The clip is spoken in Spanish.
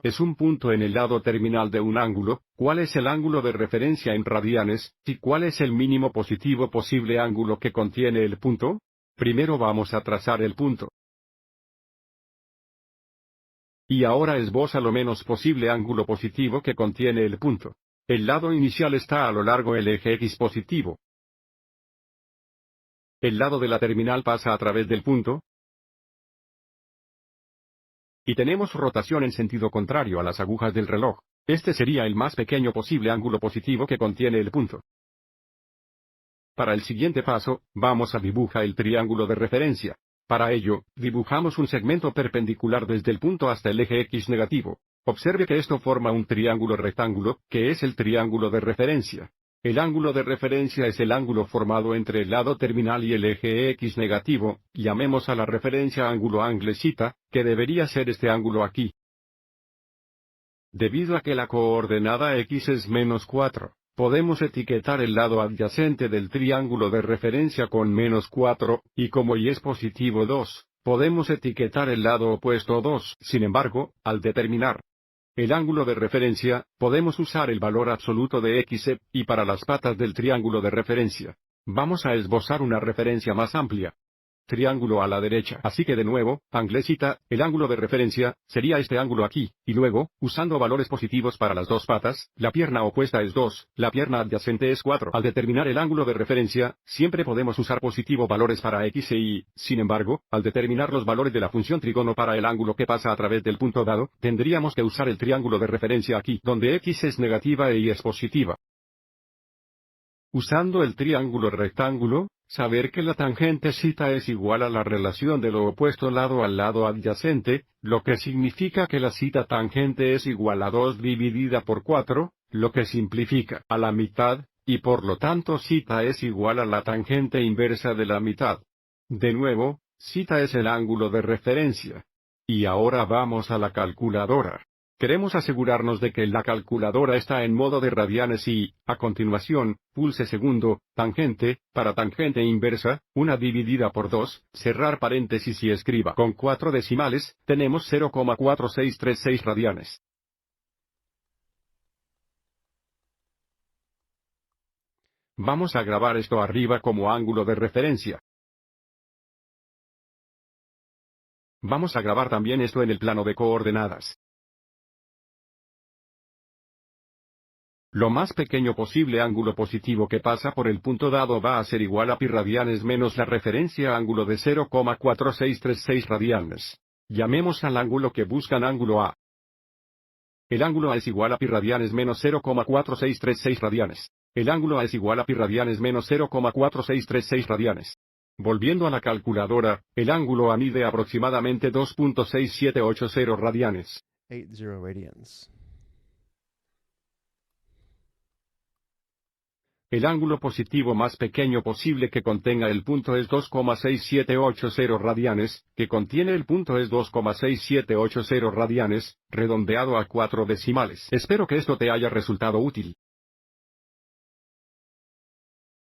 Es un punto en el lado terminal de un ángulo. ¿Cuál es el ángulo de referencia en radianes? ¿Y cuál es el mínimo positivo posible ángulo que contiene el punto? Primero vamos a trazar el punto. Y ahora esboza lo menos posible ángulo positivo que contiene el punto. El lado inicial está a lo largo del eje X positivo. El lado de la terminal pasa a través del punto. Y tenemos rotación en sentido contrario a las agujas del reloj. Este sería el más pequeño posible ángulo positivo que contiene el punto. Para el siguiente paso, vamos a dibujar el triángulo de referencia. Para ello, dibujamos un segmento perpendicular desde el punto hasta el eje X negativo. Observe que esto forma un triángulo rectángulo, que es el triángulo de referencia. El ángulo de referencia es el ángulo formado entre el lado terminal y el eje X negativo. Llamemos a la referencia ángulo anglesita, que debería ser este ángulo aquí. Debido a que la coordenada X es -4, podemos etiquetar el lado adyacente del triángulo de referencia con -4, y como Y es positivo 2, podemos etiquetar el lado opuesto 2. Sin embargo, al determinar el ángulo de referencia, podemos usar el valor absoluto de X, y para las patas del triángulo de referencia, vamos a esbozar una referencia más amplia. Triángulo a la derecha. Así que de nuevo, anglesita, el ángulo de referencia, sería este ángulo aquí, y luego, usando valores positivos para las dos patas, la pierna opuesta es 2, la pierna adyacente es 4. Al determinar el ángulo de referencia, siempre podemos usar positivo valores para X e Y. Sin embargo, al determinar los valores de la función trígono para el ángulo que pasa a través del punto dado, tendríamos que usar el triángulo de referencia aquí, donde X es negativa e Y es positiva. Usando el triángulo rectángulo, saber que la tangente θ es igual a la relación de lo opuesto lado al lado adyacente, lo que significa que la θ tangente es igual a 2 dividida por 4, lo que simplifica a la mitad, y por lo tanto θ es igual a la tangente inversa de la mitad. De nuevo, θ es el ángulo de referencia. Y ahora vamos a la calculadora. Queremos asegurarnos de que la calculadora está en modo de radianes y, a continuación, pulse segundo, tangente, para tangente inversa, 1 dividida por 2, cerrar paréntesis y escriba con 4 decimales, tenemos 0,4636 radianes. Vamos a grabar esto arriba como ángulo de referencia. Vamos a grabar también esto en el plano de coordenadas. Lo más pequeño posible ángulo positivo que pasa por el punto dado va a ser igual a pi radianes menos la referencia ángulo de 0,4636 radianes. Llamemos al ángulo que buscan ángulo A. El ángulo A es igual a pi radianes menos 0,4636 radianes. El ángulo A es igual a pi radianes menos 0,4636 radianes. Volviendo a la calculadora, el ángulo A mide aproximadamente 2.6780 radianes. 80 radians. El ángulo positivo más pequeño posible que contenga el punto es 2,6780 radianes, que contiene el punto es 2,6780 radianes, redondeado a 4 decimales. Espero que esto te haya resultado útil.